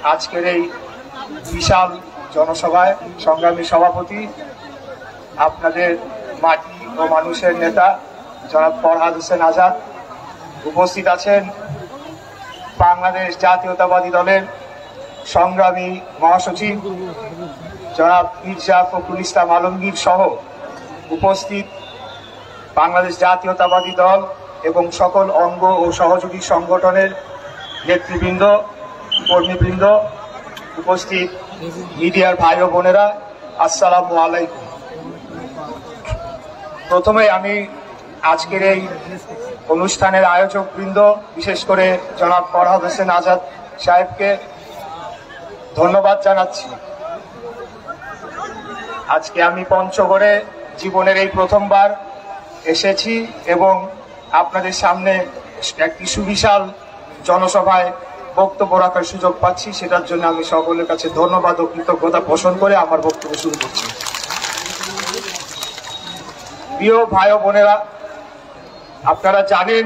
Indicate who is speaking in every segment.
Speaker 1: আজকের এই বিশাল জনসভায় সংগ্রামী সভাপতি, আপনাদের মাটি ও মানুষের নেতা জনাব ফরহাদ হোসেন আজাদ, উপস্থিত আছেন বাংলাদেশ জাতীয়তাবাদী দলের সংগ্রামী মহাসচিব জনাব মির্জা ফখরুল ইসলাম আলমগীর সহ উপস্থিত বাংলাদেশ জাতীয়তাবাদী দল এবং সকল অঙ্গ ও সহযোগী সংগঠনের নেতৃবৃন্দ, কর্মীবৃন্দ, উপস্থিত মিডিয়ার ভাই ও বোনেরা, আসসালামু আলাইকুম। প্রথমে আমি আজকের এই অনুষ্ঠানের আয়োজক বৃন্দ, বিশেষ করে জনাব ফরহাদ হোসেন আজাদ সাহেবকে ধন্যবাদ জানাচ্ছি। আজকে আমি পঞ্চগড়ে জীবনের এই প্রথমবার এসেছি এবং আপনাদের সামনে একটি সুবিশাল জনসভায় বক্তব্য রাখার সুযোগ পাচ্ছি, সেটার জন্য আমি সকলের কাছে ধন্যবাদ ও কৃতজ্ঞতা পোষণ করে আমার বক্তব্য শুরু করছি। প্রিয় ভাই ও বোনেরা, আপনারা জানেন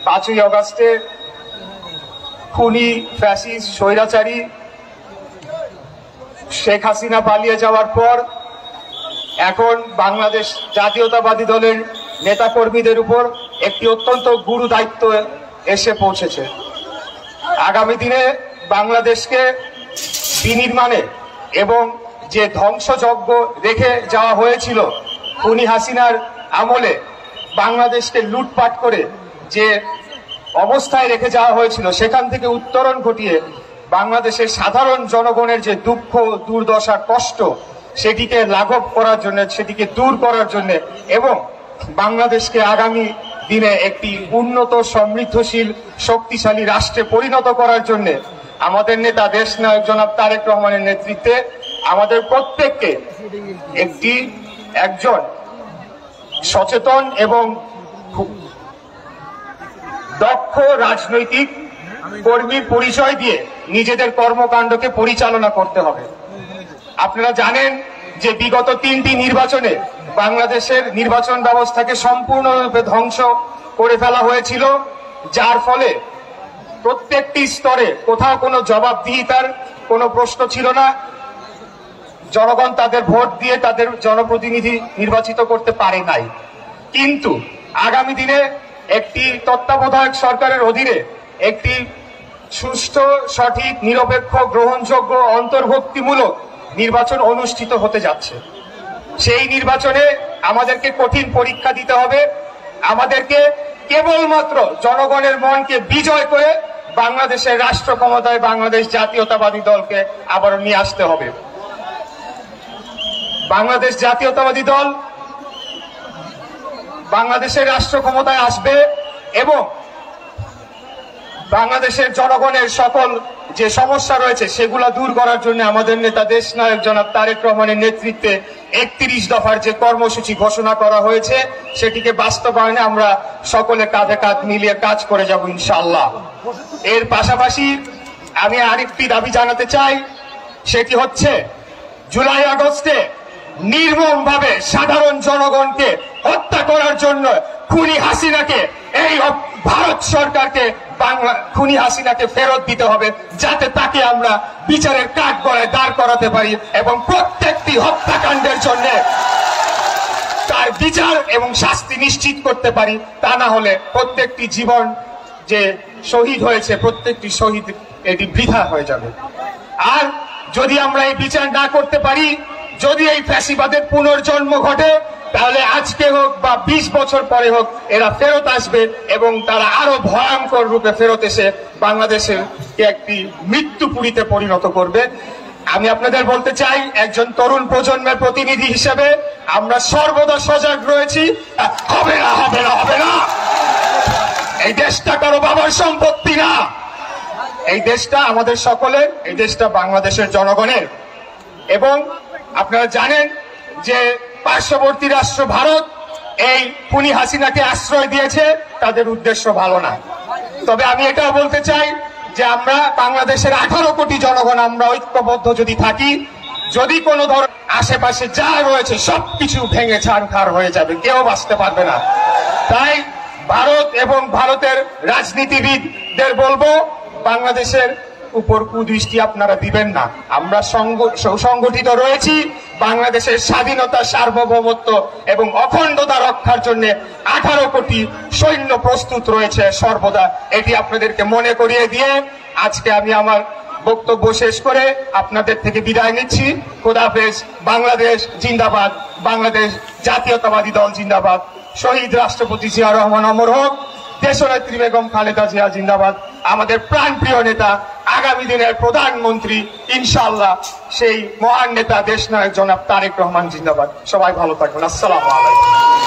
Speaker 1: 5ই আগস্টে খুনি ফ্যাসিস্ট স্বৈরাচারী শেখ হাসিনা পালিয়ে যাওয়ার পর এখন বাংলাদেশ জাতীয়তাবাদী দলের নেতা কর্মীদের উপর একটি অত্যন্ত গুরু দায়িত্ব এসে পৌঁছেছে। আগামী দিনে বাংলাদেশকে বিনির্মাণে এবং যে ধ্বংসযজ্ঞ রেখে যাওয়া হয়েছিল খুনি হাসিনার আমলে, বাংলাদেশকে লুটপাট করে যে অবস্থায় রেখে যাওয়া হয়েছিল সেখান থেকে উত্তরণ ঘটিয়ে বাংলাদেশের সাধারণ জনগণের যে দুঃখ, দুর্দশা, কষ্ট, সেটিকে লাঘব করার জন্য, সেটিকে দূর করার জন্য এবং বাংলাদেশকে আগামী দিনে একটি উন্নত, সমৃদ্ধশীল, শক্তিশালী রাষ্ট্রে পরিণত করার জন্য আমাদের নেতা দেশনায়ক জনাব তারেক রহমানের নেতৃত্বে আমাদের প্রত্যেককে একজন সচেতন এবং দক্ষ রাজনৈতিক কর্মীর পরিচয় দিয়ে নিজেদের কর্মকাণ্ডকে পরিচালনা করতে হবে। আপনারা জানেন যে বিগত 3টি নির্বাচনে বাংলাদেশের নির্বাচন ব্যবস্থাকে সম্পূর্ণরূপে ধ্বংস করে ফেলা হয়েছিল, যার ফলে প্রত্যেকটি স্তরে কোথাও কোনো জবাবদিহিতার কোনো প্রশ্ন ছিল না। জনগণ তাদের ভোট দিয়ে তাদের জনপ্রতিনিধি নির্বাচিত করতে পারে নাই। কিন্তু আগামী দিনে একটি তত্ত্বাবধায়ক সরকারের অধীনে একটি সুষ্ঠু, সঠিক, নিরপেক্ষ, গ্রহণযোগ্য, অন্তর্ভুক্তিমূলক নির্বাচন অনুষ্ঠিত হতে যাচ্ছে। সেই নির্বাচনে আমাদেরকে কঠিন পরীক্ষা দিতে হবে। আমাদেরকে কেবলমাত্র জনগণের মনকে বিজয় করে বাংলাদেশের রাষ্ট্র ক্ষমতায় বাংলাদেশ জাতীয়তাবাদী দলকে আবারও নিয়ে আসতে হবে। বাংলাদেশ জাতীয়তাবাদী দল বাংলাদেশের রাষ্ট্র ক্ষমতায় আসবে এবং বাংলাদেশের জনগণের সকল যে সমস্যা রয়েছে সেগুলো দূর করার জন্য আমাদের নেতা দেশনায়ক জনাব তারেক রহমানের নেতৃত্বে 31 দফার যে কর্মসূচি ঘোষণা করা হয়েছে সেটিকে বাস্তবায়নে আমরা সকলে কাঁধে কাঁধ মিলিয়ে কাজ করে যাব ইনশাআল্লাহ। এর পাশাপাশি আমি আরেকটি দাবি জানাতে চাই, সেটি হচ্ছে জুলাই আগস্টে নির্মমভাবে সাধারণ জনগণকে হত্যা করার জন্য খুনি হাসিনাকে, এই ভারত সরকারকে খুনি হাসিনাকে ফেরত দিতে হবে, যাতে তাকে আমরা বিচারের কাঠগড়ায় দাঁড় করাতে পারি এবং প্রত্যেকটি হত্যাকাণ্ডের জন্য তার বিচার এবং শাস্তি নিশ্চিত করতে পারি। তা না হলে প্রত্যেকটি জীবন যে শহীদ হয়েছে, প্রত্যেকটি শহীদ এটি বৃথা হয়ে যাবে। আর যদি আমরা এই বিচার না করতে পারি, যদি এই ফ্যাসিবাদের পুনর্জন্ম ঘটে, তাহলে আজকে হোক বা 20 বছর পরে হোক এরা ফেরত আসবে এবং তারা আরো ভয়ঙ্কর রূপে ফেরত এসে বাংলাদেশের একটি মৃত্যুপুরীতে পরিণত করবে। আমি আপনাদের বলতে চাই, একজন তরুণ প্রজন্মের প্রতিনিধি হিসেবে আমরা সর্বদা সজাগ রয়েছি। হবে না, হবে না, হবে না। এই দেশটা কারো বাবার সম্পত্তি না, এই দেশটা আমাদের সকলের, এই দেশটা বাংলাদেশের জনগণের। এবং আপনারা জানেন যে পার্শ্ববর্তী রাষ্ট্র ভারত এই খুনি হাসিনাকে আশ্রয় দিয়েছে, তাদের উদ্দেশ্য ভালো না। তবে আমি এটাও বলতে চাই যে আমরা বাংলাদেশের 18 কোটি জনগণ আমরা ঐক্যবদ্ধ যদি থাকি, যদি কোনো ধরনের আশেপাশে যা রয়েছে সবকিছু ভেঙে ছাড়খাড় হয়ে যাবে, কেউ বাঁচতে পারবে না। তাই ভারত এবং ভারতের রাজনীতিবিদদের বলবো, বাংলাদেশের উপর কুদৃষ্টি আপনারা দিবেন না। আমরা সংগঠিত রয়েছি বাংলাদেশের স্বাধীনতা, সার্বভৌমত্ব এবং অখণ্ডতা রক্ষার জন্য 18 কোটি সৈন্য প্রস্তুত রয়েছে সর্বদা। এটি আপনাদেরকে মনে করিয়ে দিয়ে আজকে আমি আমার বক্তব্য শেষ করে আপনাদের থেকে বিদায় নিচ্ছি। খোদাহাফেজ। বাংলাদেশ জিন্দাবাদ, বাংলাদেশ জাতীয়তাবাদী দল জিন্দাবাদ, শহীদ রাষ্ট্রপতি জিয়া রহমান অমর হোক, দেশনেত্রী বেগম খালেদা জিয়া জিন্দাবাদ, আমাদের প্রাণপ্রিয় নেতা, আগামী দিনের প্রধানমন্ত্রী ইনশাআল্লাহ সেই মহান নেতা দেশনায়ক জনাব তারেক রহমান জিন্দাবাদ। সবাই ভালো থাকবেন। আসসালামু আলাইকুম।